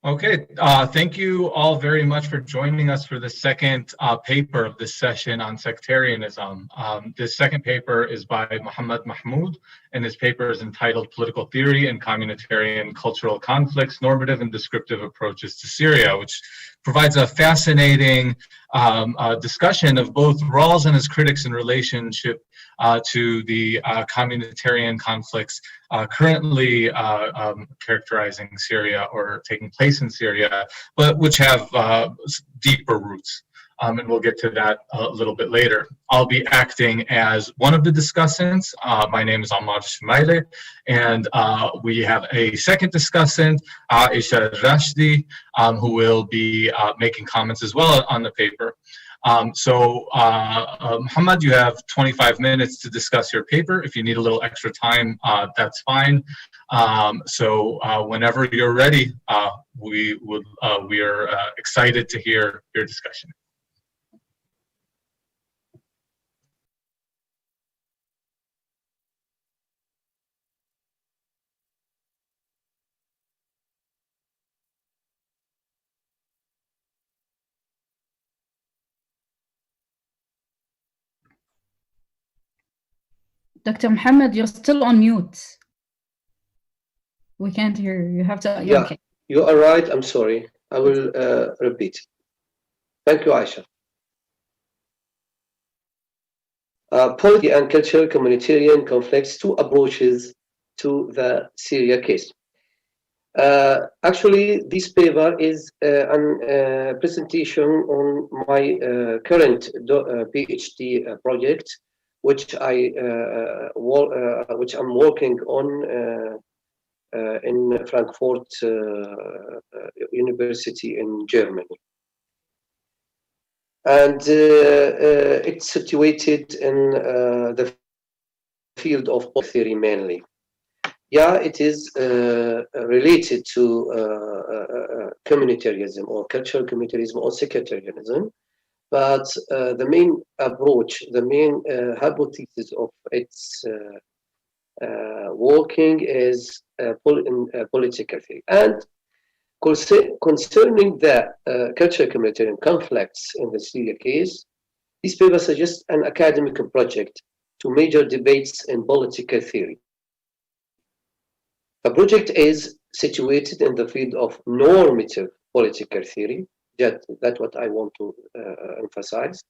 Okay, thank you all very much for joining us for the second paper of this session on sectarianism. This second paper is by Mohammad Mahmoud, and his paper is entitled Political Theory and Communitarian-Cultural Conflicts, Normative and Descriptive Approaches to Syria, which provides a fascinating discussion of both Rawls and his critics in relationship to the communitarian conflicts currently characterizing Syria or taking place in Syria, but which have deeper roots. And we'll get to that a little bit later. I'll be acting as one of the discussants. My name is Ammar Shamaileh, and we have a second discussant, Aisha Al-Rashdi, who will be making comments as well on the paper. Muhammad, you have 25 minutes to discuss your paper. If you need a little extra time, that's fine. Whenever you're ready, we are excited to hear your discussion. Dr. Mohammed, you're still on mute. We can't hear you. You have to. Yeah, okay. You are right. I'm sorry. I will repeat. Thank you, Aisha. Political and cultural communitarian conflicts, two approaches to the Syria case. Actually, this paper is a presentation on my current PhD project, which I'm working on in Frankfurt University in Germany, and it's situated in the field of political theory mainly. Yeah, it is related to communitarianism or cultural communitarianism or sectarianism. But the main approach, the main hypothesis of its working is political theory. And concerning the cultural communitarian conflicts in the Syria case, this paper suggests an academic project to major debates in political theory. The project is situated in the field of normative political theory. That's what I want to emphasize.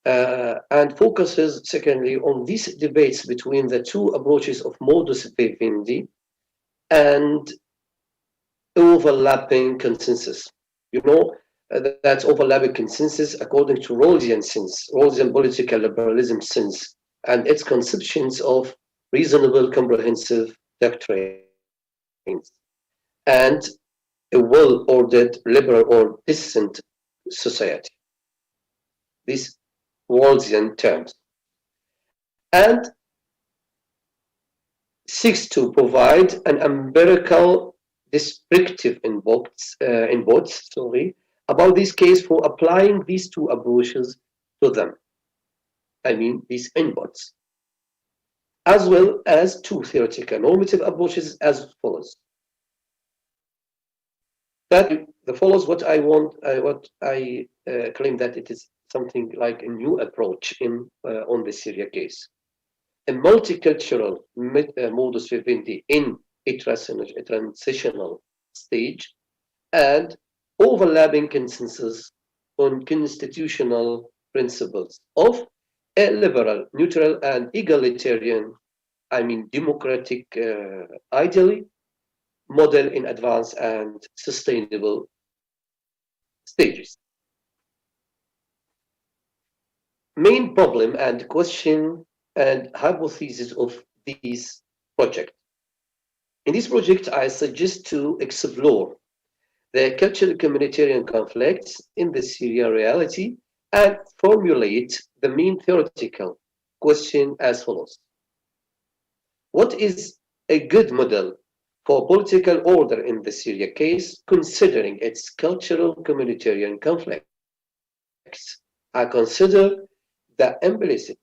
And focuses, secondly, on these debates between the two approaches of modus vivendi and overlapping consensus. You know, that's overlapping consensus according to Rawlsian sense, Rawlsian political liberalism sense, and its conceptions of reasonable, comprehensive doctrines, and a well-ordered, liberal or decent society. These Rawlsian terms. And seeks to provide an empirical descriptive inputs, about this case for applying these two approaches to them. I mean, these inputs, as well as two theoretical normative approaches as follows. That the follows what I want, what I claim that it is something like a new approach in on the Syria case. A multicultural modus vivendi in a transitional stage, and overlapping consensus on constitutional principles of a liberal, neutral, and egalitarian, I mean democratic, ideally, model in advanced and sustainable stages. Main problem and question and hypothesis of this project. In this project, I suggest to explore the cultural communitarian conflicts in the Syrian reality and formulate the main theoretical question as follows. What is a good model for political order in the Syria case, considering its cultural communitarian conflicts? I consider the implicit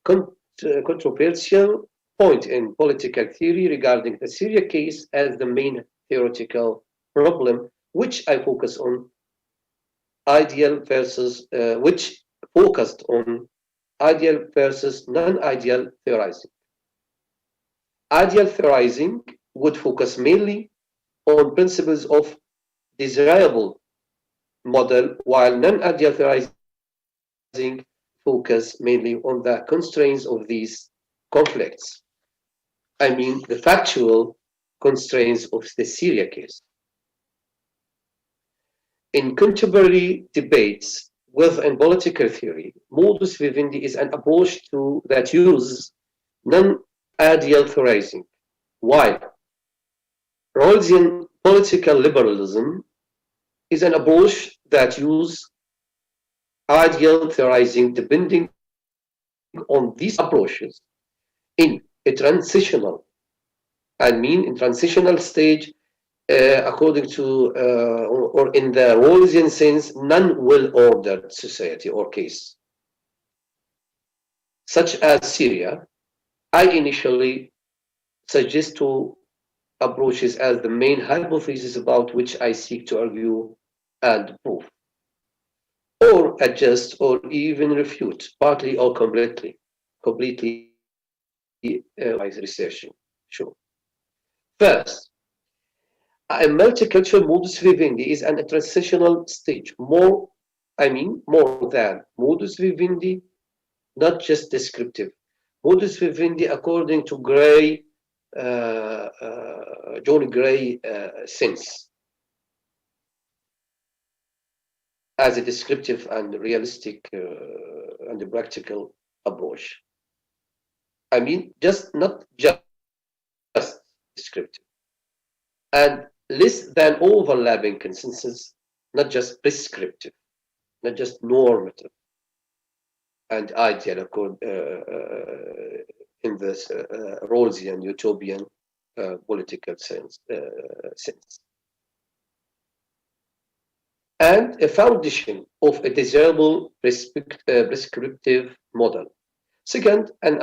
controversial point in political theory regarding the Syria case as the main theoretical problem, which I focus on ideal versus, which focused on ideal versus non-ideal theorizing. Ideal theorizing would focus mainly on principles of desirable model, while non-ideal theorizing focus mainly on the constraints of these conflicts. I mean, the factual constraints of the Syria case. In contemporary debates within political theory, modus vivendi is an approach that uses non-ideal theorizing, while Rawlsian political liberalism is an approach that uses ideal theorizing. Depending on these approaches in a transitional, in transitional stage, according to, or in the Rawlsian sense, non-well-ordered society or case, such as Syria, I initially suggest two approaches as the main hypothesis about which I seek to argue and prove, or adjust, or even refute, partly or completely researching. Sure. First, a multicultural modus vivendi is an transitional stage, more than modus vivendi, not just descriptive. Modus vivendi, according to John Gray sense, as a descriptive and realistic and a practical approach. Not just descriptive. And less than overlapping consensus, not just prescriptive, not just normative and ideal in this Rawlsian utopian political sense. And a foundation of a desirable prescriptive model. Second, an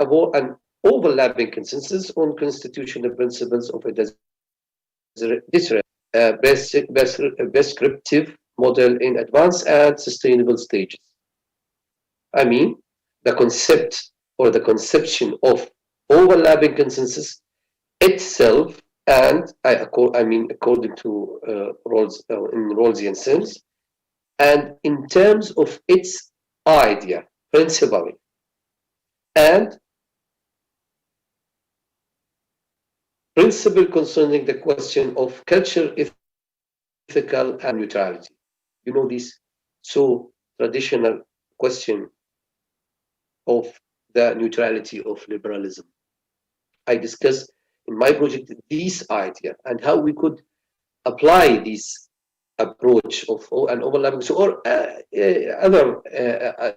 overlapping consensus on constitutional principles of a prescriptive model in advanced and sustainable stages. The concept or the conception of overlapping consensus itself, and according to in Rawlsian sense, and in terms of its idea, principally, and principle concerning the question of culture, ethical, and neutrality. This so traditional question of the neutrality of liberalism. I discuss in my project this idea and how we could apply this approach of an overlapping, or other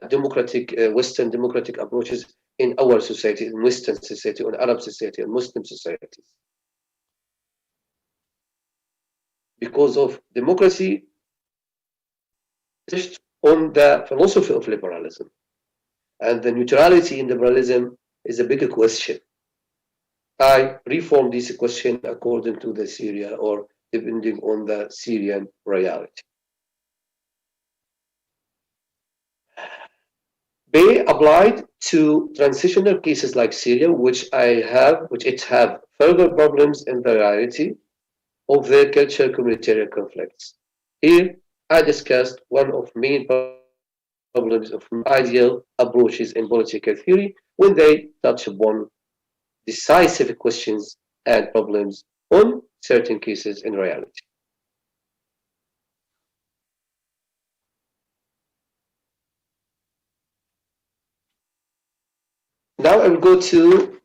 democratic, Western democratic approaches in our society, in Western society, or Arab society, and Muslim societies. Because of democracy based on the philosophy of liberalism. And the neutrality in liberalism is a bigger question. I reform this question according to the Syria, or depending on the Syrian reality. They applied to transitional cases like Syria, which it have further problems in the reality of their cultural communitarian conflicts. Here, I discussed one of main problems of ideal approaches in political theory when they touch upon decisive questions and problems on certain cases in reality. Now I will go to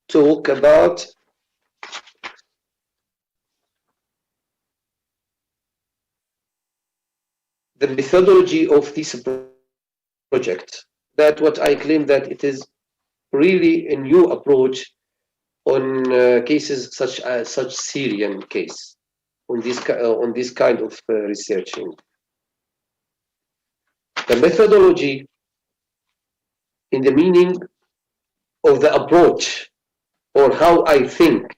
talk about the methodology of this project. That what I claim that it is really a new approach on cases such Syrian case, on this kind of researching. The methodology in the meaning of the approach, or how I think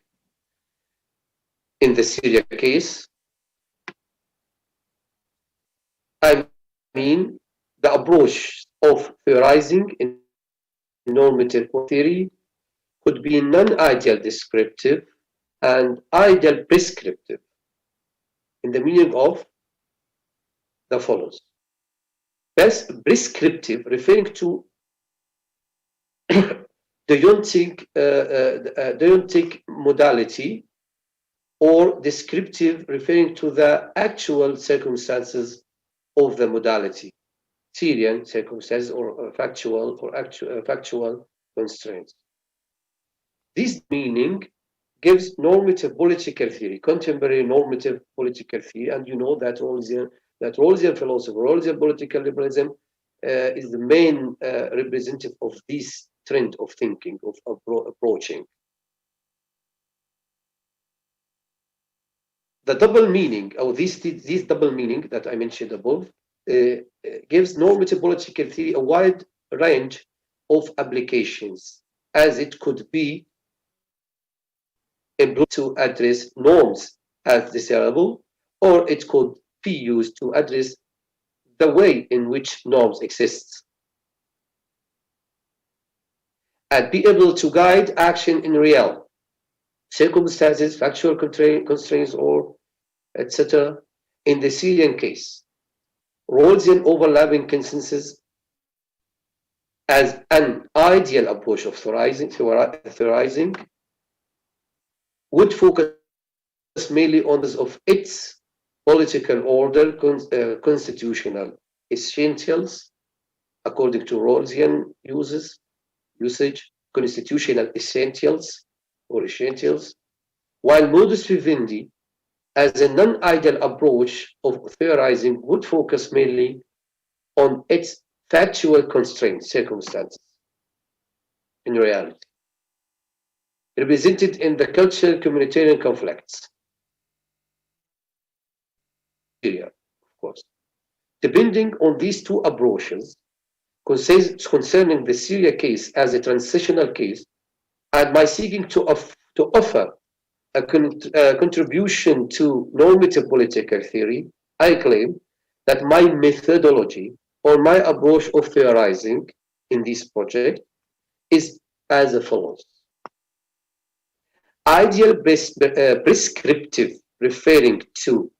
in the Syria case, I mean the approach of theorizing in normative theory could be non-ideal descriptive and ideal prescriptive, in the meaning of the follows. Best prescriptive, referring to deontic modality, or descriptive, referring to the actual circumstances of the modality, Syrian circumstances or factual constraints. This meaning gives normative political theory, contemporary normative political theory, and you know that Rawlsian philosophy, Rawlsian political liberalism is the main representative of this trend of thinking, of approaching. The double meaning, or this double meaning that I mentioned above, gives normative political theory a wide range of applications, as it could be employed to address norms as desirable, or it could be used to address the way in which norms exist, and be able to guide action in real circumstances, factual constraints, or etc. In the Syrian case, Rawlsian overlapping consensus as an ideal approach of theorizing would focus mainly on this of its political order, constitutional essentials, according to Rawlsian usage, constitutional essentials or essentials, while modus vivendi as a non-ideal approach of theorizing would focus mainly on its factual constraints, circumstances, in reality, represented in the cultural communitarian conflicts. Syria, of course. Depending on these two approaches, concerning the Syria case as a transitional case, and by seeking to offer a contribution to normative political theory, I claim that my methodology or my approach of theorizing in this project is as follows. Ideal prescriptive, referring to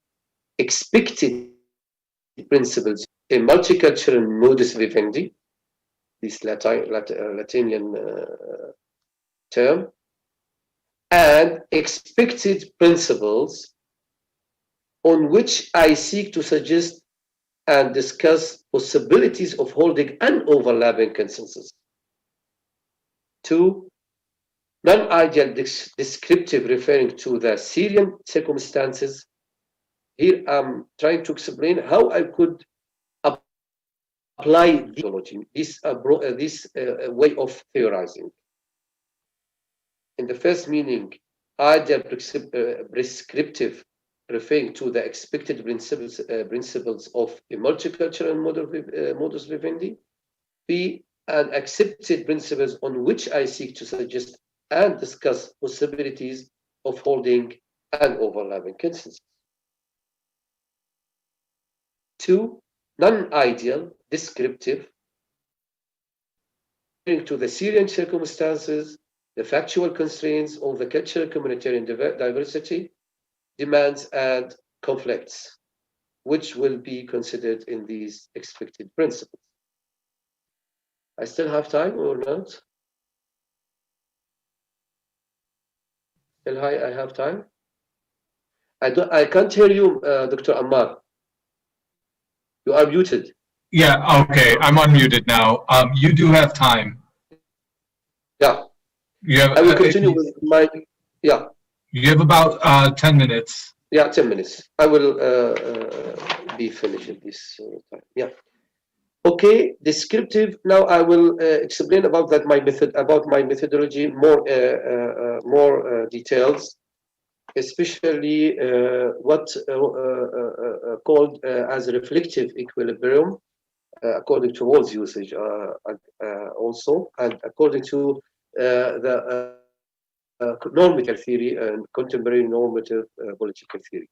expected principles in multicultural modus vivendi, this Latinian term, and expected principles on which I seek to suggest and discuss possibilities of holding an overlapping consensus. 2. Non-ideal descriptive, referring to the Syrian circumstances. Here I'm trying to explain how I could apply this way of theorizing. In the first meaning, ideal prescriptive, referring to the expected principles of a multicultural modus vivendi. B, and accepted principles on which I seek to suggest and discuss possibilities of holding an overlapping consensus. 2, non-ideal descriptive, referring to the Syrian circumstances, the factual constraints of the cultural communitarian diversity, demands, and conflicts, which will be considered in these expected principles. I still have time or not? Still I have time? I can't hear you, Dr. Ammar. You are muted. Yeah, okay, I'm unmuted now. You do have time. Yeah. You have, I will continue with my, yeah. You have about 10 minutes. Yeah, 10 minutes. I will be finished at this time. Yeah. Okay, descriptive. Now I will explain about that my methodology, more details, especially what called as reflective equilibrium, according to Rawls' usage also, and according to the normative theory and contemporary normative political theory.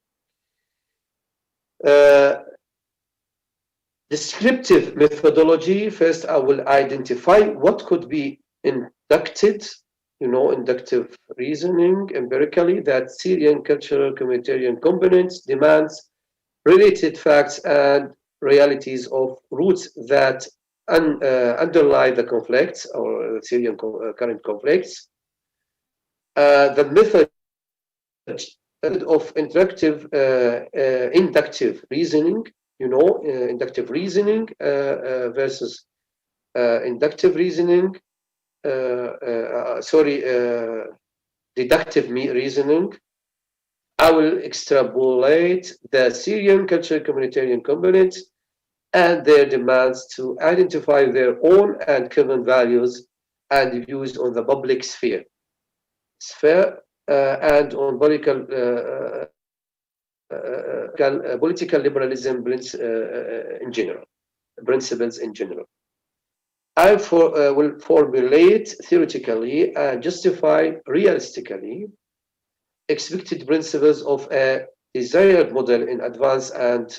Descriptive methodology. First, I will identify what could be inducted, inductive reasoning empirically, that Syrian cultural communitarian components demands related facts and realities of roots that underlie the conflicts or Syrian current conflicts. The method of inductive reasoning, inductive reasoning versus inductive reasoning, deductive reasoning. I will extrapolate the Syrian cultural communitarian components and their demands to identify their own and common values and views on the public sphere and on political liberalism in general, principles in general. I will formulate theoretically and justify realistically expected principles of a desired model in advanced and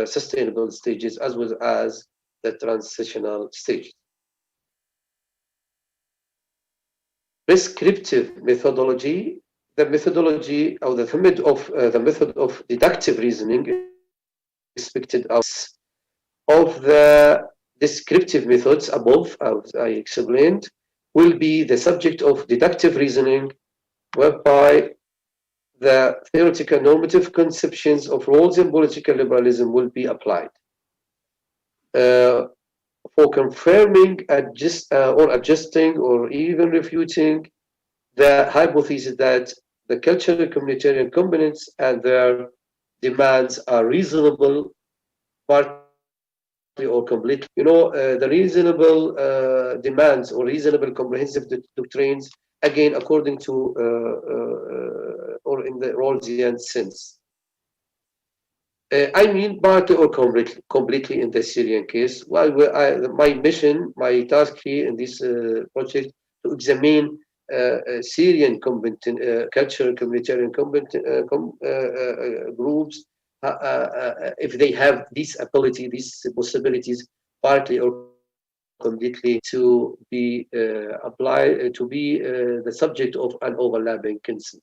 sustainable stages, as well as the transitional stages. Prescriptive methodology. The methodology or the method of deductive reasoning expected of the descriptive methods above, as I explained, will be the subject of deductive reasoning, whereby the theoretical normative conceptions of roles in political liberalism will be applied. For confirming, adjusting, or even refuting the hypothesis that the cultural communitarian components and their demands are reasonable, partly or completely. The reasonable demands or reasonable comprehensive doctrines, again, according to or in the Rawlsian sense. I mean partly or completely in the Syrian case. Well, my mission, my task here in this project, to examine Syrian cultural communitarian groups, if they have this ability, these possibilities, partly or completely, to be applied, to be the subject of an overlapping consensus.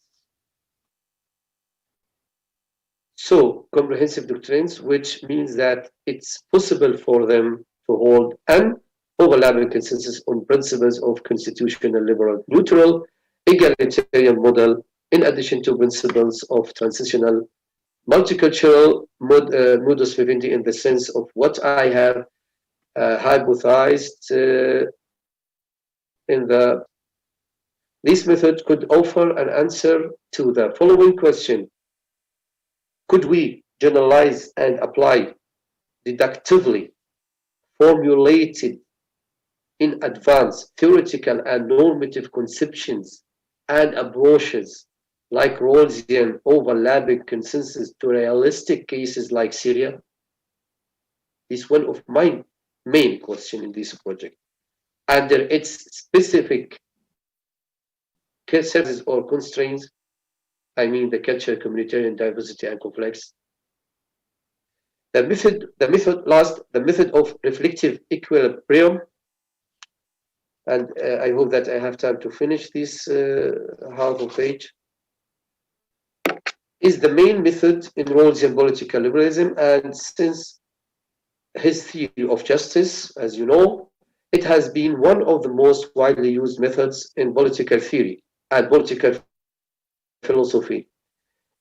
So, comprehensive doctrines, which means that it's possible for them to hold an overlapping consensus on principles of constitutional, liberal, neutral, egalitarian model, in addition to principles of transitional, multicultural modus vivendi, in the sense of what I have hypothesized this method could offer an answer to the following question: could we generalize and apply deductively formulated in advance theoretical and normative conceptions and approaches like Rawlsian overlapping consensus to realistic cases like Syria? This is one of my main questions in this project. Under its specific cases or constraints, I mean the cultural, communitarian diversity and complex. The method of reflective equilibrium, and I hope that I have time to finish this half of page, is the main method in Rawlsian political liberalism, and since his theory of justice, as you know, it has been one of the most widely used methods in political theory and political philosophy.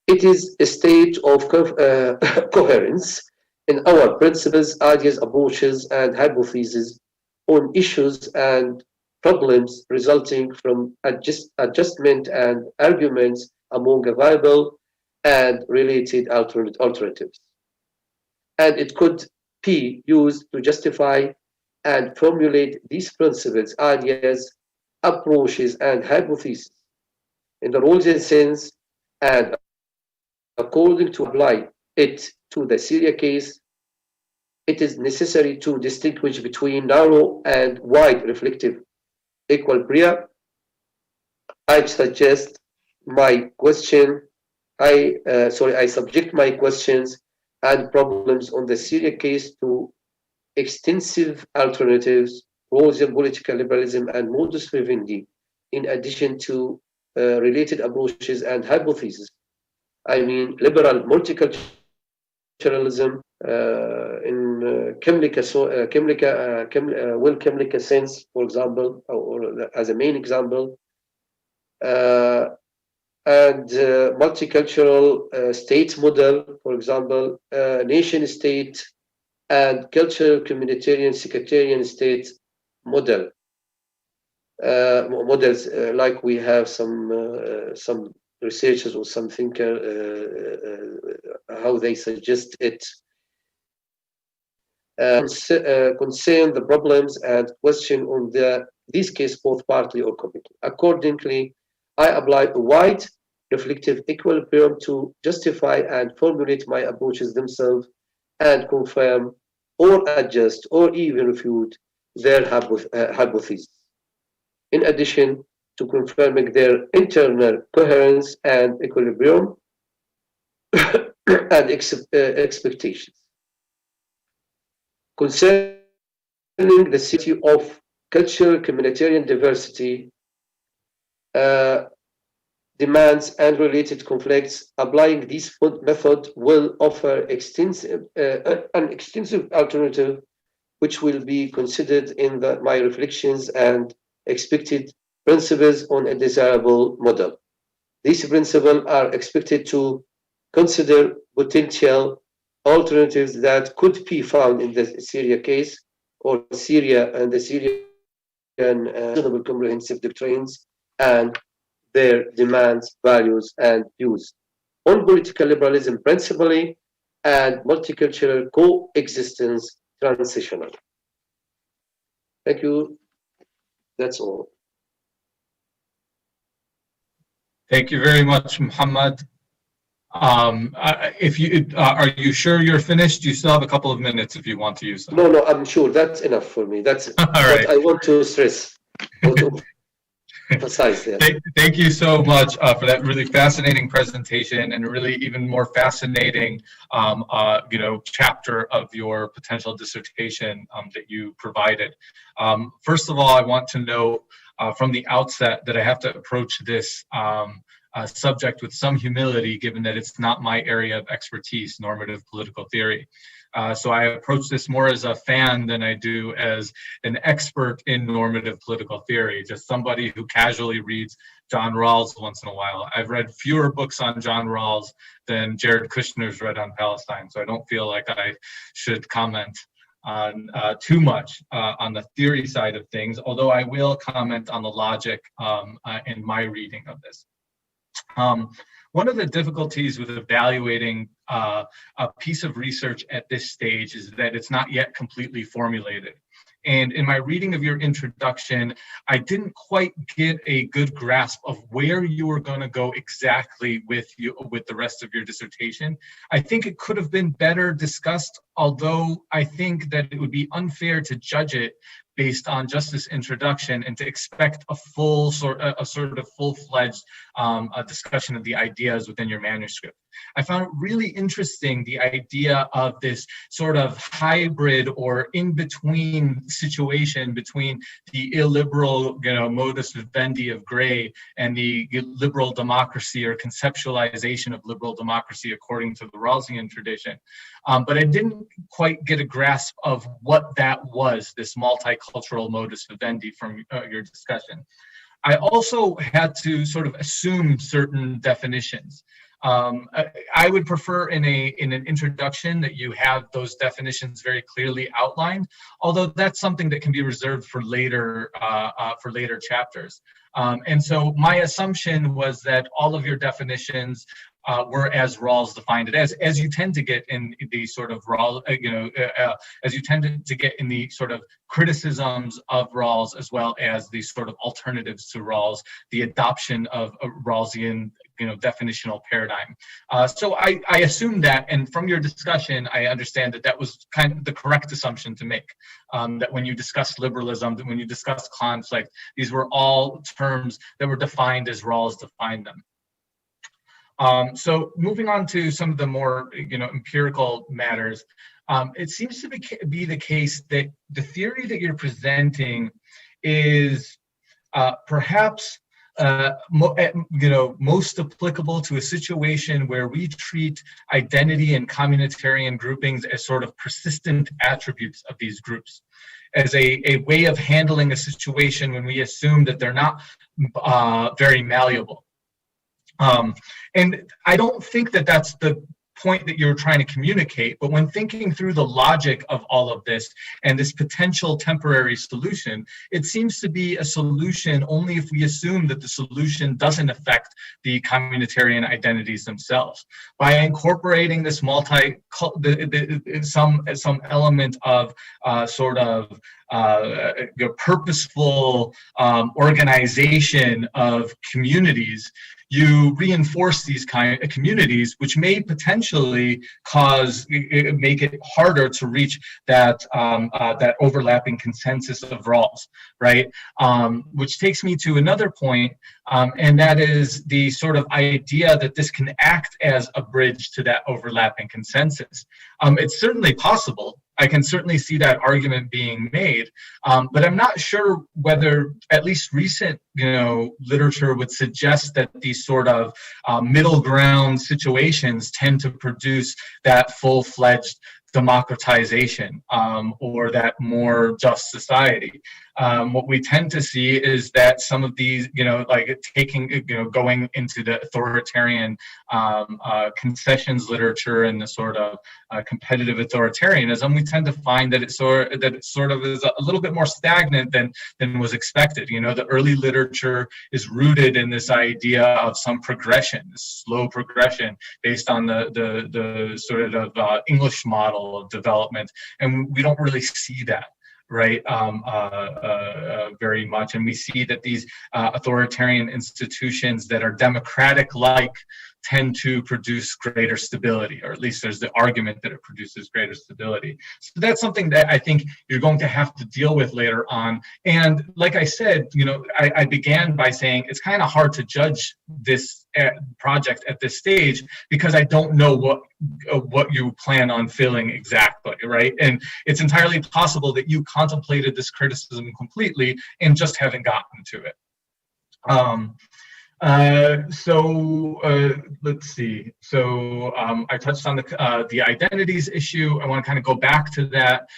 It is a state of coherence in our principles, ideas, approaches, and hypotheses on issues and problems resulting from adjustment and arguments among available and related alternatives. And it could be used to justify and formulate these principles, ideas, approaches, and hypotheses in the Rawlsian sense, and according to apply it to the Syria case, it is necessary to distinguish between narrow and wide reflective equilibria I suggest my question, I subject my questions and problems on the Syria case to extensive alternatives, Rawlsian political liberalism, and modus vivendi, in addition to related approaches and hypotheses. I mean, liberal multiculturalism in chemical sense, for example, or as a main example, and multicultural state model, for example, nation state and cultural communitarian sectarian state model. Models like we have some researchers or some thinker how they suggest it concern the problems and question on this case both partly or completely. Accordingly, I apply a wide reflective equilibrium to justify and formulate my approaches themselves and confirm or adjust or even refute their hypotheses. In addition to confirming their internal coherence and equilibrium and expectations. Concerning the city of cultural communitarian diversity, demands and related conflicts, applying this method will offer an extensive alternative which will be considered in my reflections and expected principles on a desirable model. These principles are expected to consider potential alternatives that could be found in the Syria case or Syria and the Syrian comprehensive doctrines and their demands, values, and views on political liberalism principally and multicultural coexistence transitional. Thank you. That's all. Thank you very much, Muhammad. If you are you sure you're finished? You still have a couple of minutes if you want to use them. No, I'm sure that's enough for me. That's all right. What I want to stress. Emphasize there. Thank you so much for that really fascinating presentation and a really even more fascinating, chapter of your potential dissertation that you provided. First of all, I want to note from the outset that I have to approach this subject with some humility, given that it's not my area of expertise, normative political theory. So I approach this more as a fan than I do as an expert in normative political theory, just somebody who casually reads John Rawls once in a while. I've read fewer books on John Rawls than Jared Kushner's read on Palestine, so I don't feel like I should comment on too much on the theory side of things, although I will comment on the logic in my reading of this. One of the difficulties with evaluating a piece of research at this stage is that it's not yet completely formulated. And in my reading of your introduction, I didn't quite get a good grasp of where you were going to go exactly with the rest of your dissertation. I think it could have been better discussed, although I think that it would be unfair to judge it based on just this introduction and to expect a sort of full-fledged discussion of the ideas within your manuscript. I found it really interesting, the idea of this sort of hybrid or in-between situation between the illiberal, modus vivendi of Gray and the liberal democracy or conceptualization of liberal democracy according to the Rawlsian tradition. But I didn't quite get a grasp of what that was, this multicultural modus vivendi from your discussion. I also had to sort of assume certain definitions. I would prefer in an introduction that you have those definitions very clearly outlined, although that's something that can be reserved for later chapters. And so my assumption was that all of your definitions were as Rawls defined it, as you tend to get in the sort of Rawls, as you tend to get in the sort of criticisms of Rawls, as well as the sort of alternatives to Rawls, the adoption of Rawlsian definitional paradigm. So I assume that, and from your discussion, I understand that that was kind of the correct assumption to make, that when you discuss liberalism, that when you discuss conflict, these were all terms that were defined as Rawls defined them. So moving on to some of the more, empirical matters, it seems to be the case that the theory that you're presenting is perhaps most applicable to a situation where we treat identity and communitarian groupings as sort of persistent attributes of these groups, as a way of handling a situation when we assume that they're not very malleable. And I don't think that that's the point that you're trying to communicate, but when thinking through the logic of all of this and this potential temporary solution, it seems to be a solution only if we assume that the solution doesn't affect the communitarian identities themselves. By incorporating this some element of purposeful organization of communities, you reinforce these kind of communities, which may potentially make it harder to reach that overlapping consensus of Rawls, right? Which takes me to another point, and that is the sort of idea that this can act as a bridge to that overlapping consensus. It's certainly possible. I can certainly see that argument being made, but I'm not sure whether at least recent, literature would suggest that these sort of middle ground situations tend to produce that full-fledged democratization or that more just society. What we tend to see is that some of these, going into the authoritarian concessions literature and the sort of competitive authoritarianism, we tend to find that it sort of is a little bit more stagnant than was expected. The early literature is rooted in this idea of some progression, this slow progression based on the sort of English model of development, and we don't really see that, right, very much. And we see that these authoritarian institutions that are democratic-like tend to produce greater stability, or at least there's the argument that it produces greater stability. So that's something that I think you're going to have to deal with later on. And like I said, I began by saying it's kind of hard to judge this project at this stage because I don't know what you plan on filling exactly, right? And it's entirely possible that you contemplated this criticism completely and just haven't gotten to it. Let's see. So I touched on the identities issue. I want to kind of go back to that.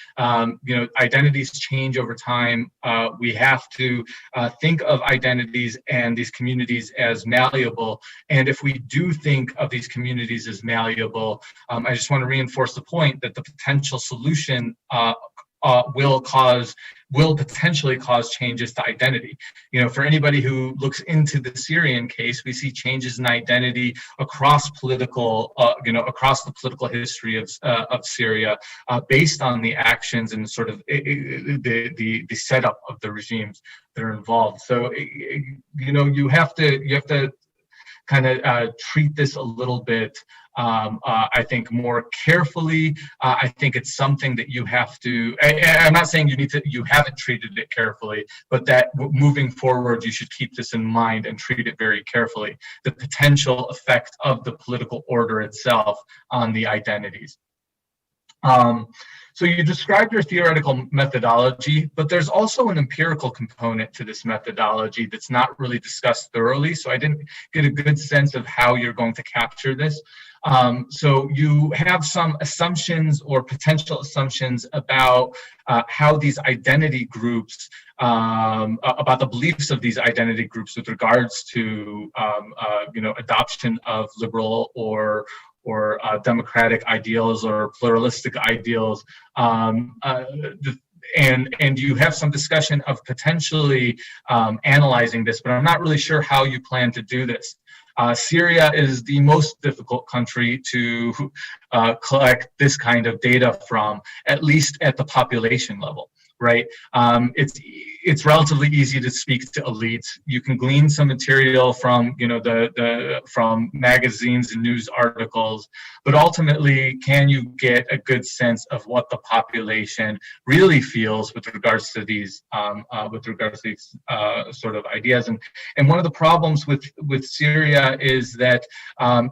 Identities change over time. We have to think of identities and these communities as malleable. And if we do think of these communities as malleable, I just want to reinforce the point that the potential solution will potentially cause changes to identity. For anybody who looks into the Syrian case, we see changes in identity across the political history of Syria, based on the actions and sort of the setup of the regimes that are involved. So you have to kind of treat this a little bit, I think, more carefully. I think it's something that you have to, I'm not saying you haven't treated it carefully, but that moving forward, you should keep this in mind and treat it very carefully, the potential effect of the political order itself on the identities. So you described your theoretical methodology, but there's also an empirical component to this methodology that's not really discussed thoroughly. So I didn't get a good sense of how you're going to capture this. So you have some assumptions or potential assumptions about how these identity groups, about the beliefs of these identity groups with regards to, adoption of liberal or democratic ideals or pluralistic ideals, and you have some discussion of potentially analyzing this, but I'm not really sure how you plan to do this. Syria is the most difficult country to collect this kind of data from, at least at the population level. right? It's relatively easy to speak to elites. You can glean some material from, you know, from magazines and news articles, but ultimately, can you get a good sense of what the population really feels with regards to these sort of ideas? And one of the problems with Syria is that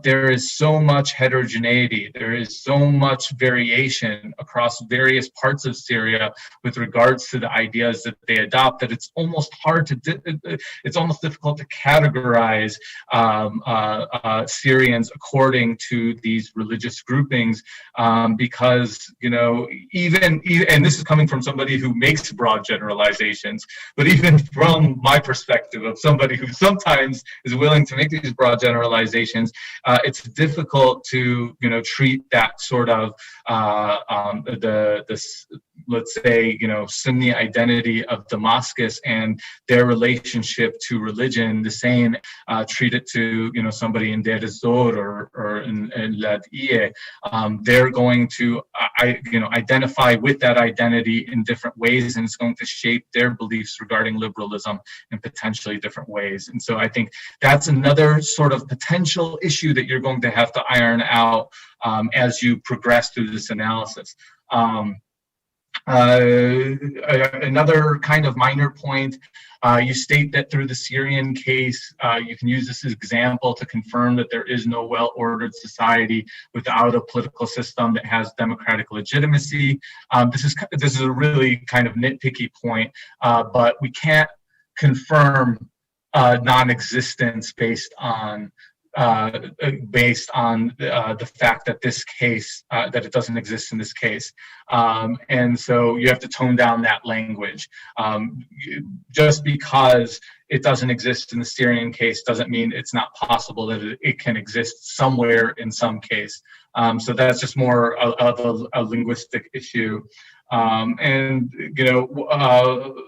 there is so much heterogeneity. There is so much variation across various parts of Syria with regards to the ideas that they adopt, that it's almost it's almost difficult to categorize Syrians according to these religious groupings, because, you know, even and this is coming from somebody who makes broad generalizations, but even from my perspective of somebody who sometimes is willing to make these broad generalizations, it's difficult to, you know, treat that sort of let's say, you know, Sunni identity of Damascus and their relationship to religion the same, treat it to, you know, somebody in Deir ez-Zor or in Ladiyeh. They're going to, identify with that identity in different ways, and it's going to shape their beliefs regarding liberalism in potentially different ways. And so I think that's another sort of potential issue that you're going to have to iron out as you progress through this analysis. Another kind of minor point, you state that through the Syrian case, you can use this as example to confirm that there is no well-ordered society without a political system that has democratic legitimacy. This is a really kind of nitpicky point, but we can't confirm non-existence based on the fact that this case, that it doesn't exist in this case. And so you have to tone down that language. Just because it doesn't exist in the Syrian case doesn't mean it's not possible that it can exist somewhere in some case. So that's just more of a linguistic issue. And, you know,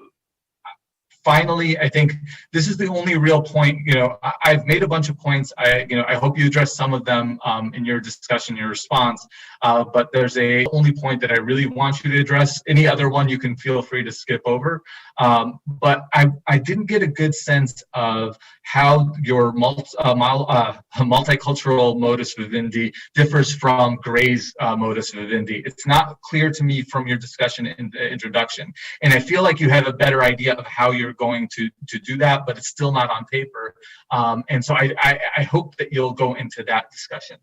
finally, I think this is the only real point. You know, I've made a bunch of points. I hope you address some of them in your discussion, your response. But there's a only point that I really want you to address. Any other one you can feel free to skip over. But I didn't get a good sense of how your multicultural modus vivendi differs from Gray's modus vivendi. It's not clear to me from your discussion in the introduction. And I feel like you have a better idea of how you're going to do that, but it's still not on paper. And so I hope that you'll go into that discussion.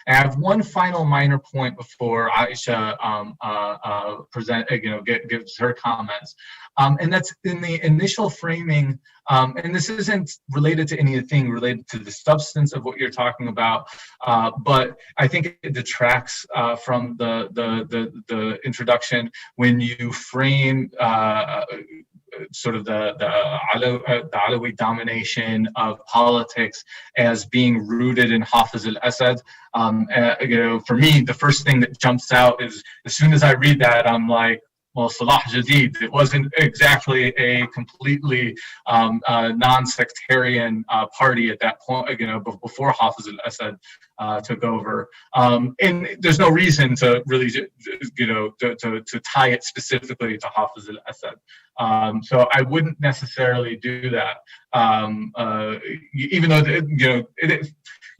I have one final minor point before Aisha gives her comments. And that's in the initial framing, and this isn't related to anything related to the substance of what you're talking about, but I think it detracts from the introduction when you frame sort of the Alawi domination of politics as being rooted in Hafiz al-Assad. For me, the first thing that jumps out is, as soon as I read that, I'm like, well, Salah Jadid, it wasn't exactly a completely non-sectarian party at that point, before Hafiz al-Assad took over. And there's no reason to really, to tie it specifically to Hafiz al-Assad. So I wouldn't necessarily do that, even though,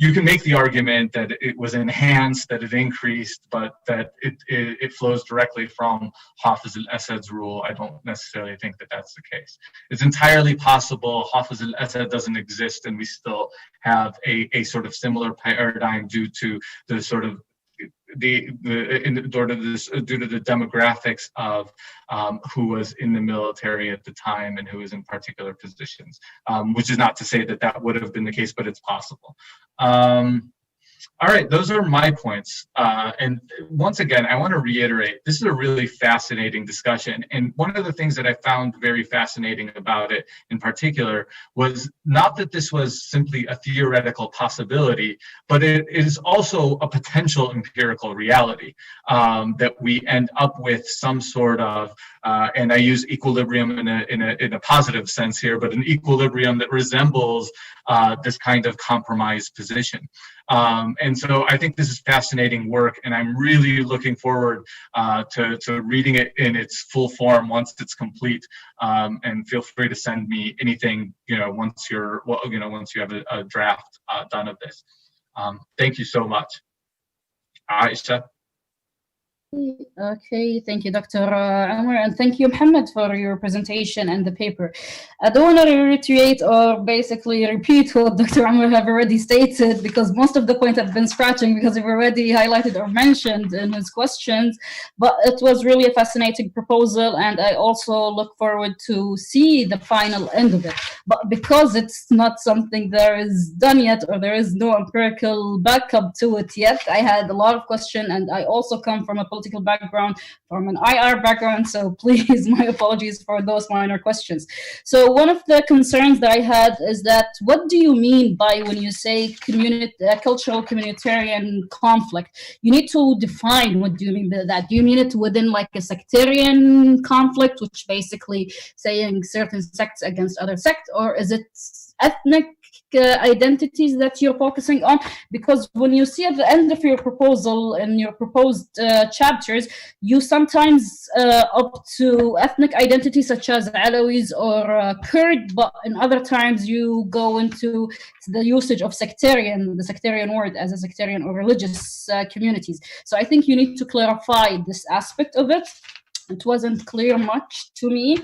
you can make the argument that it was enhanced, that it increased, but that it flows directly from Hafiz al-Assad's rule. I don't necessarily think that that's the case. It's entirely possible Hafiz al-Assad doesn't exist and we still have a sort of similar paradigm due to the sort of due to the demographics of who was in the military at the time and who was in particular positions, which is not to say that that would have been the case, but it's possible. All right, those are my points. And once again, I want to reiterate, this is a really fascinating discussion. And one of the things that I found very fascinating about it in particular was not that this was simply a theoretical possibility, but it is also a potential empirical reality, that we end up with some sort of, and I use equilibrium in a positive sense here, but an equilibrium that resembles this kind of compromise position. And so I think this is fascinating work, and I'm really looking forward to reading it in its full form once it's complete. And feel free to send me anything, once you have a draft done of this. Thank you so much. Aisha. Okay, thank you, Dr. Ammar, and thank you, Mohammad, for your presentation and the paper. I don't want to reiterate or basically repeat what Dr. Ammar have already stated, because most of the points I've been scratching because we've already highlighted or mentioned in his questions, but it was really a fascinating proposal, and I also look forward to see the final end of it. But because it's not something that is done yet, or there is no empirical backup to it yet, I had a lot of questions, and I also come from a political background, from an IR background, so please, my apologies for those minor questions. So one of the concerns that I had is that, what do you mean by when you say cultural communitarian conflict? You need to define what do you mean by that. Do you mean it within like a sectarian conflict, which basically saying certain sects against other sects, or is it ethnic identities that you're focusing on? Because when you see at the end of your proposal and your proposed chapters, you sometimes opt to ethnic identities such as Alawis or Kurd, but in other times you go into the usage of the sectarian word as a sectarian or religious communities. So I think you need to clarify this aspect of it. It wasn't clear much to me.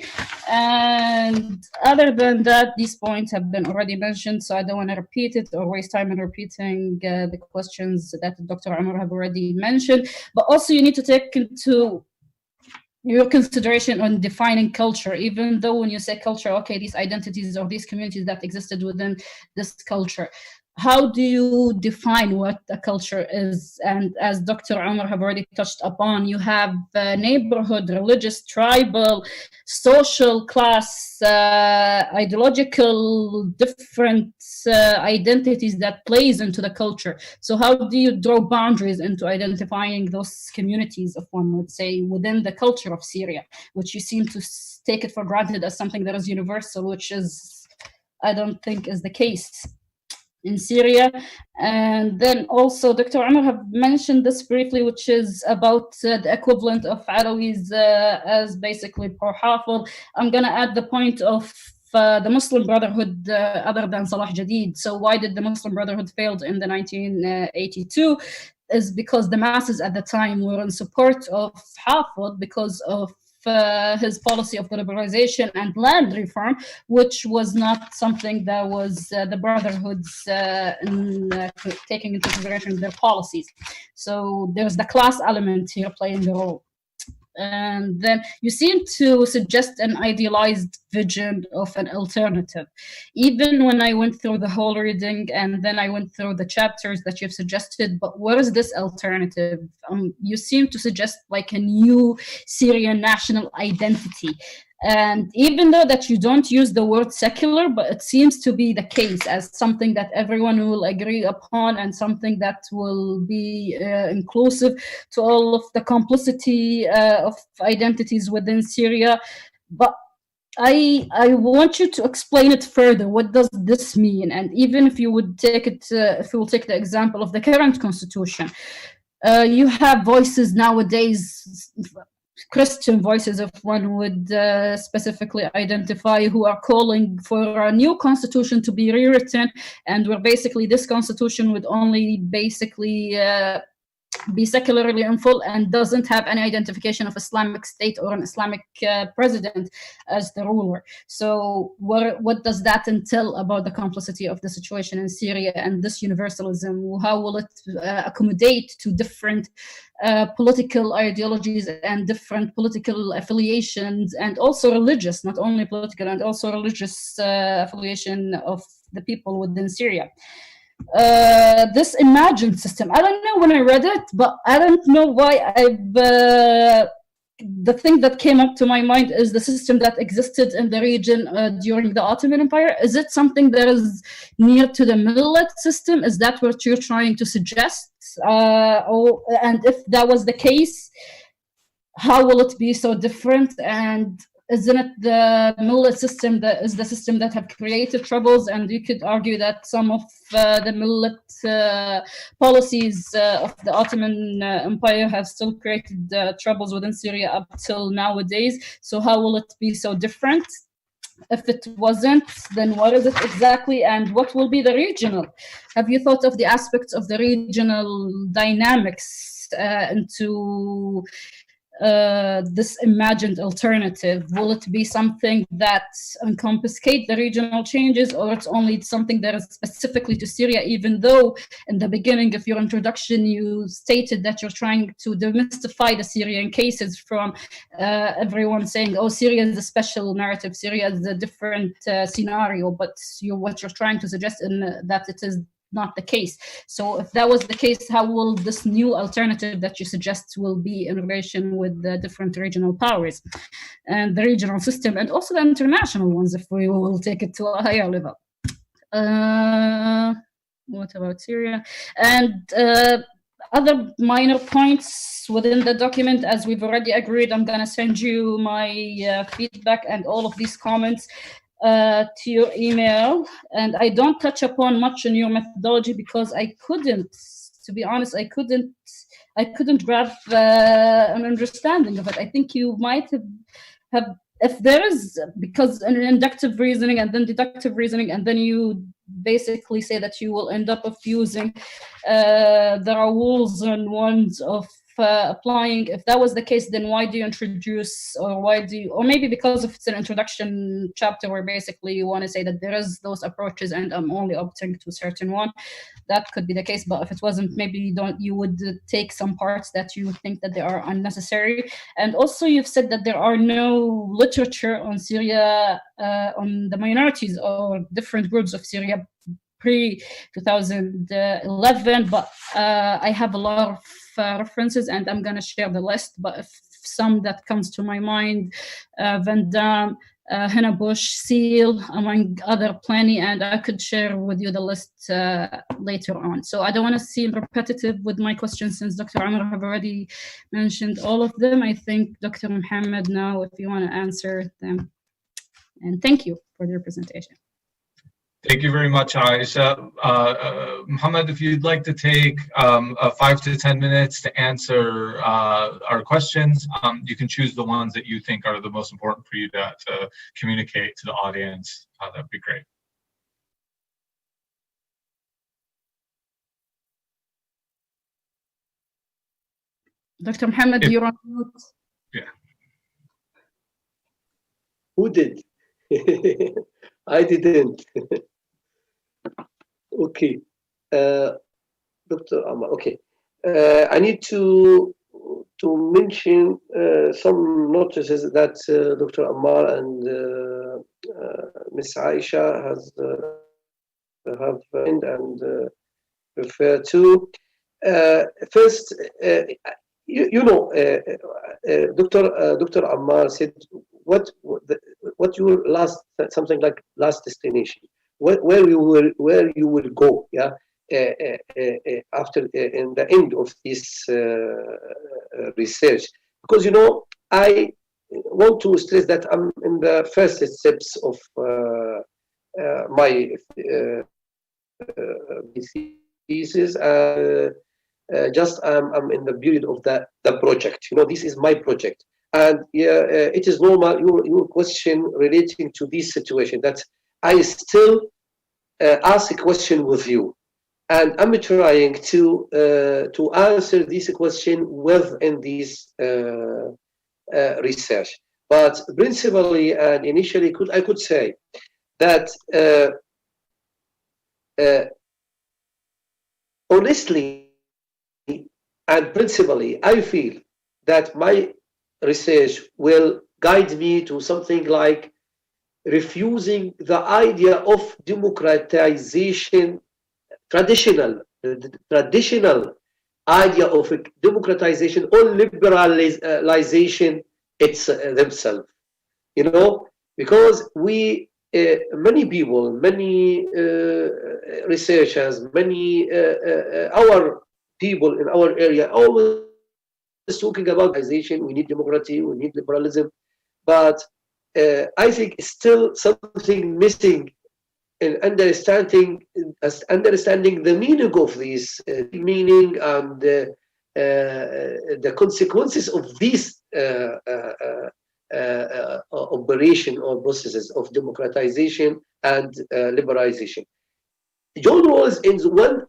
And other than that, these points have been already mentioned, so I don't want to repeat it or waste time in repeating the questions that Dr. Ammar have already mentioned. But also you need to take into your consideration on defining culture, even though when you say culture, okay, these identities or these communities that existed within this culture. How do you define what a culture is? And as Dr. Ammar have already touched upon, you have neighborhood, religious, tribal, social class, ideological, different identities that plays into the culture. So how do you draw boundaries into identifying those communities, of one would say, within the culture of Syria, which you seem to take it for granted as something that is universal, which is, I don't think is the case in Syria. And then also Dr. Ammar have mentioned this briefly, which is about the equivalent of Alawis as basically pro-Hafid. I'm going to add the point of the Muslim Brotherhood other than Salah Jadid. So why did the Muslim Brotherhood fail in the 1982? Is because the masses at the time were in support of Hafid because of his policy of the liberalization and land reform, which was not something that was the Brotherhood's taking into consideration their policies. So there's the class element here playing the role. And then you seem to suggest an idealized vision of an alternative. Even when I went through the whole reading and then I went through the chapters that you've suggested, but what is this alternative? You seem to suggest like a new Syrian national identity. And even though that you don't use the word secular, but it seems to be the case as something that everyone will agree upon and something that will be inclusive to all of the complicity of identities within Syria. But I want you to explain it further. What does this mean? And even if you would take it, if you will take the example of the current constitution, you have voices nowadays, Christian voices, if one would specifically identify, who are calling for a new constitution to be rewritten, and where basically this constitution would only basically be secularly in full and doesn't have any identification of Islamic State or an Islamic president as the ruler. So what does that entail about the complicity of the situation in Syria and this universalism? How will it accommodate to different political ideologies and different political affiliations, and also religious, not only political, and also religious affiliation of the people within Syria? This imagined system, I don't know when I read it, but I don't know why the thing that came up to my mind is the system that existed in the region during the Ottoman Empire. Is it something that is near to the millet system? Is that what you're trying to suggest? And if that was the case, how will it be so different? And isn't it the millet system that is the system that have created troubles? And you could argue that some of the millet policies of the Ottoman Empire have still created troubles within Syria up till nowadays. So how will it be so different? If it wasn't, then what is it exactly, and what will be the regional? Have you thought of the aspects of the regional dynamics into this imagined alternative? Will it be something that encompasses the regional changes, or it's only something that is specifically to Syria, even though in the beginning of your introduction you stated that you're trying to demystify the Syrian cases from everyone saying, oh, Syria is a special narrative, Syria is a different scenario, but what you're trying to suggest in that it is not the case. So if that was the case, how will this new alternative that you suggest will be in relation with the different regional powers and the regional system, and also the international ones, if we will take it to a higher level? What about Syria? And other minor points within the document, as we've already agreed, I'm going to send you my feedback and all of these comments to your email, and I don't touch upon much in your methodology because I couldn't, to be honest, I couldn't grab an understanding of it. I think you might have if there is, because an inductive reasoning and then deductive reasoning, and then you basically say that you will end up of using the rules and ones of applying. If that was the case, then why do you introduce, or maybe because if it's an introduction chapter where basically you want to say that there is those approaches and I'm only opting to a certain one, that could be the case. But if it wasn't, maybe you would take some parts that you think that they are unnecessary. And also you've said that there are no literature on Syria, on the minorities or different groups of Syria pre-2011, but I have a lot of references, and I'm going to share the list. But if some that comes to my mind, Van Damme, Hannah Bush, Seal, among other plenty, and I could share with you the list later on. So I don't want to seem repetitive with my questions since Dr. Ammar have already mentioned all of them. I think Dr. Mohammad now, if you want to answer them. And thank you for your presentation. Thank you very much, Aisha. Mohammad, if you'd like to take 5 to 10 minutes to answer our questions, you can choose the ones that you think are the most important for you to communicate to the audience. That'd be great. Dr. Mohammad, you're on mute. Yeah. Who did? I didn't. Okay, Dr. Ammar. Okay, I need to mention some notices that Dr. Ammar and Ms. Aisha have and refer to. First, Dr. Ammar said what your something like last destination. Where you will go, yeah, after in the end of this research, because I want to stress that I'm in the first steps of my thesis. Just I'm in the period of the project. This is my project, and it is normal. Your question relating to this situation that I still ask a question with you, and I'm trying to answer this question within this research. But principally and initially, I could say that honestly and principally, I feel that my research will guide me to something like refusing the idea of democratization, traditional idea of democratization or liberalization themselves. Because we, many people, many researchers, many our people in our area always talking about democratization. We need democracy, we need liberalism, but I think still something missing in understanding the meaning of these meaning and the consequences of these operation or processes of democratization and liberalization. John Rawls is one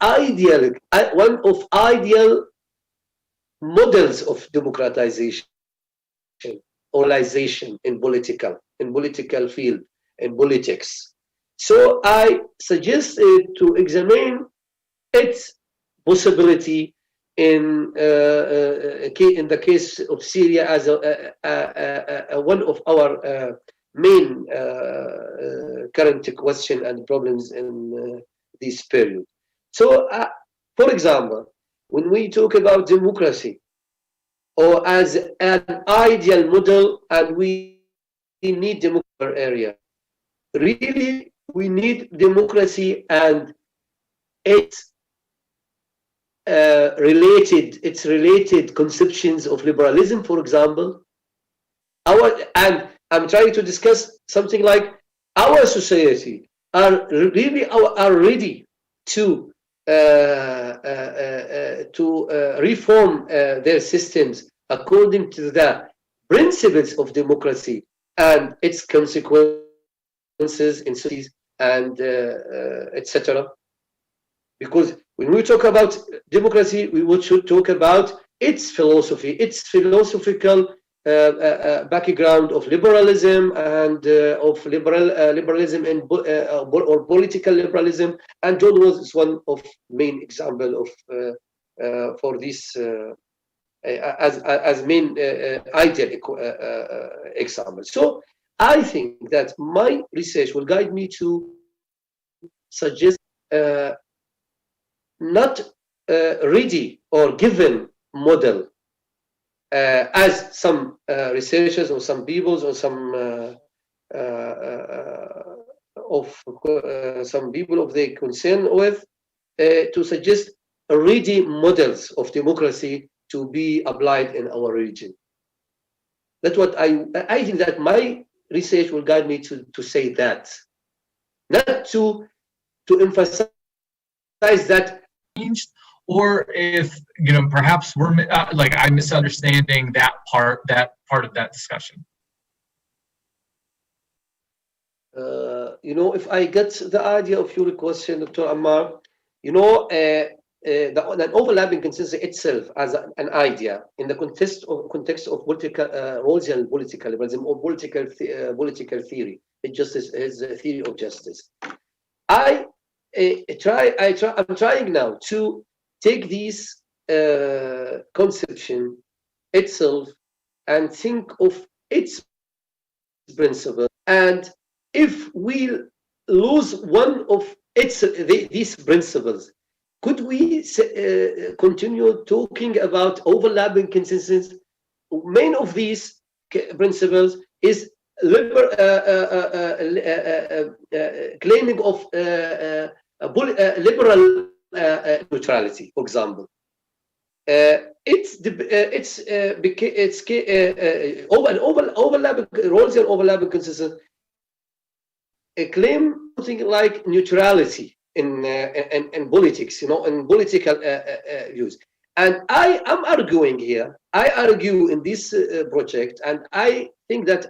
of ideal models of democratization, organization in political field, in politics. So I suggested to examine its possibility in the case of Syria as one of our main current question and problems in this period. So, for example, when we talk about democracy, or as an ideal model, and we need democracy area, really we need democracy and its related conceptions of liberalism, for example. And I'm trying to discuss something like our society are ready to reform their systems according to the principles of democracy and its consequences in societies and etc. Because when we talk about democracy, we should talk about its philosophy, its philosophical background of liberalism and of liberalism and or political liberalism. And John Rawls is one of main example of for this as main ideal example. So I think that my research will guide me to suggest not ready or given model as some researchers or some peoples or some people of their concern with to suggest ready models of democracy to be applied in our region. That's what I think that my research will guide me to say that, not to emphasize that. Or if perhaps we're like I'm misunderstanding that part of that discussion. If I get the idea of your question, Dr. Ammar, an overlapping consensus itself as an idea in the context of political Rawlsian political liberalism or political theory, justice is a theory of justice. I'm trying now to take this conception itself and think of its principle. And if we lose one of these principles, could we continue talking about overlapping consensus? Main of these principles is claiming of liberal neutrality, for example. Overlapping consensus claim something like neutrality in politics, in political views. And I am arguing here. I argue in this project, and I think that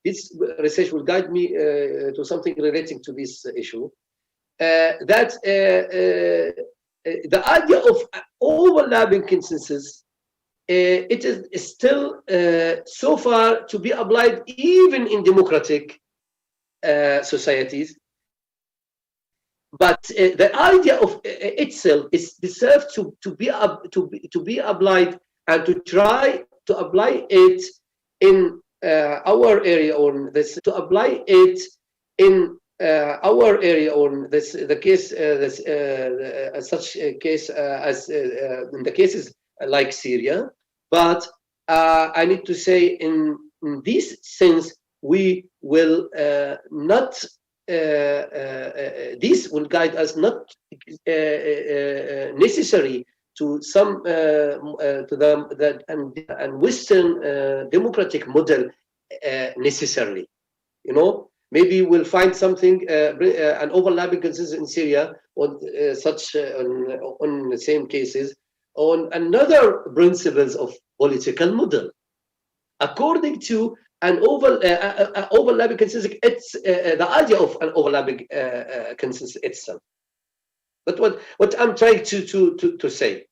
this research will guide me to something relating to this issue. That the idea of overlapping consensus, it is still so far to be applied even in democratic societies. But the idea of itself is deserved to be applied and to try to apply it in our area on this, to apply it in our area on this, the case, such a case as in the cases like Syria. But I need to say in this sense, we will not, this will guide us not necessary to some to the and Western democratic model necessarily. You know, maybe we'll find something, an overlapping consensus in Syria on on the same cases, on another principles of political model. According to an overlapping consensus, it's the idea of an overlapping consensus itself. But what I'm trying to say.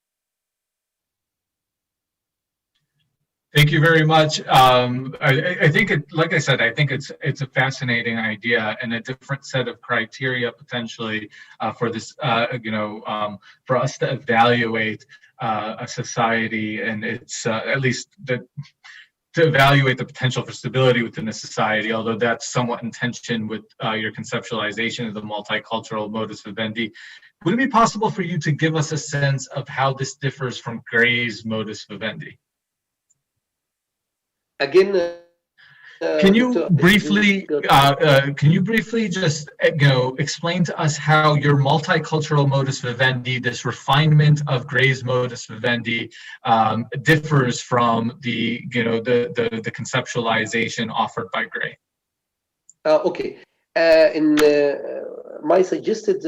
Thank you very much. I think like I said, I think it's a fascinating idea and a different set of criteria potentially for this, for us to evaluate a society and its at least to evaluate the potential for stability within a society, although that's somewhat in tension with your conceptualization of the multicultural modus vivendi. Would it be possible for you to give us a sense of how this differs from Gray's modus vivendi? Again, can you briefly just explain to us how your multicultural modus vivendi, this refinement of Gray's modus vivendi, differs from the conceptualization offered by Gray? Okay, in my suggested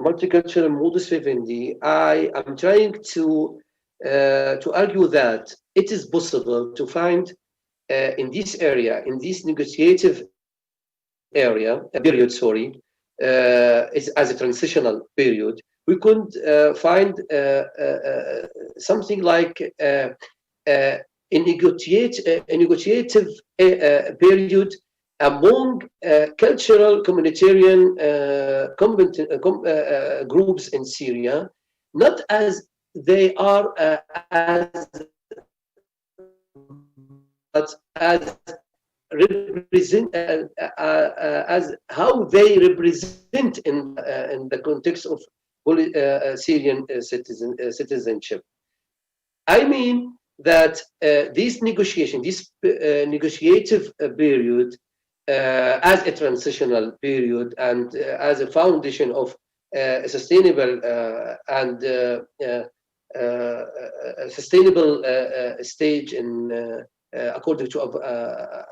multicultural modus vivendi, I am trying to argue that it is possible to find in this area, in this negotiative period, as a transitional period, we could find something like a negotiative period among cultural communitarian groups in Syria, not as they are but as represent as how they represent in the context of Syrian citizenship. I mean that this negotiation, this negotiative period, as a transitional period and as a foundation of a sustainable and sustainable stage in according to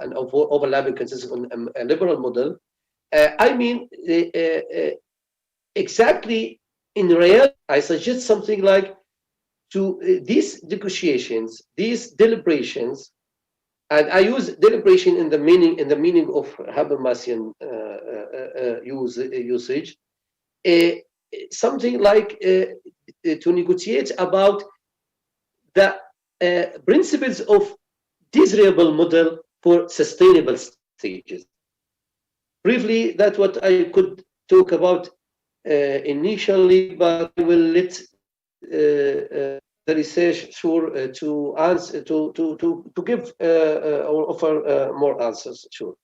an overlapping consensus on a liberal model. I mean, exactly in reality, I suggest something like to these negotiations, these deliberations, and I use deliberation in the meaning of Habermasian usage, something like to negotiate about the principles of desirable model for sustainable stages. Briefly, that's what I could talk about initially, but I will let the research to answer to give or offer more answers. Sure.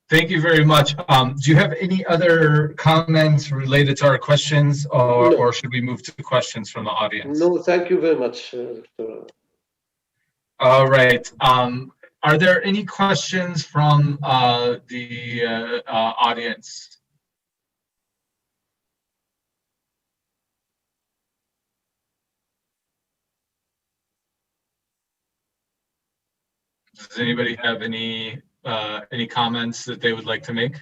Thank you very much. Do you have any other comments related to our questions, or should we move to questions from the audience? No, thank you very much. All right. Are there any questions from the audience? Does anybody have any comments that they would like to make?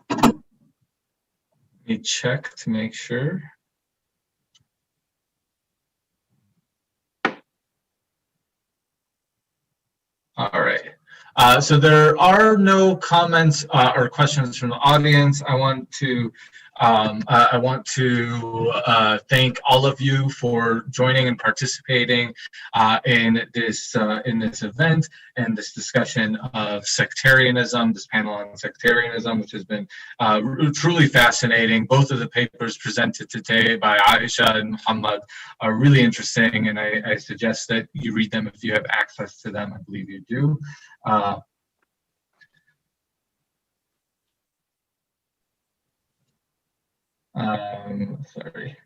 Let me check to make sure. All right. So there are no comments or questions from the audience. I want to thank all of you for joining and participating in this event and this discussion of sectarianism, this panel on sectarianism, which has been truly fascinating. Both of the papers presented today by Aisha and Muhammad are really interesting, and I suggest that you read them if you have access to them. I believe you do. Sorry.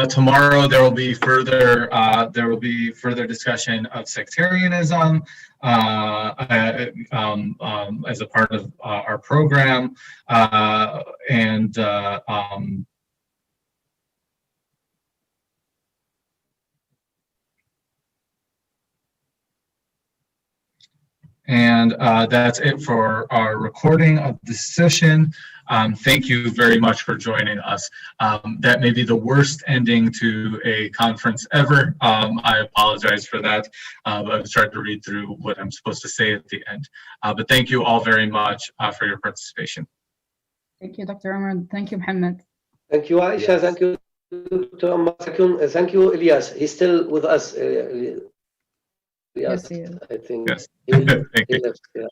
Tomorrow there will be further discussion of sectarianism as a part of our program, and that's it for our recording of this session. Thank you very much for joining us. That may be the worst ending to a conference ever. I apologize for that. I was trying to read through what I'm supposed to say at the end. But thank you all very much for your participation. Thank you, Dr. Ammar. Thank you, Mohammed. Thank you, Aisha. Yes. Thank you, Dr. Ammar. Thank you, Ilyas. He's still with us. Yes, he is. I think. Yes. He left, yeah.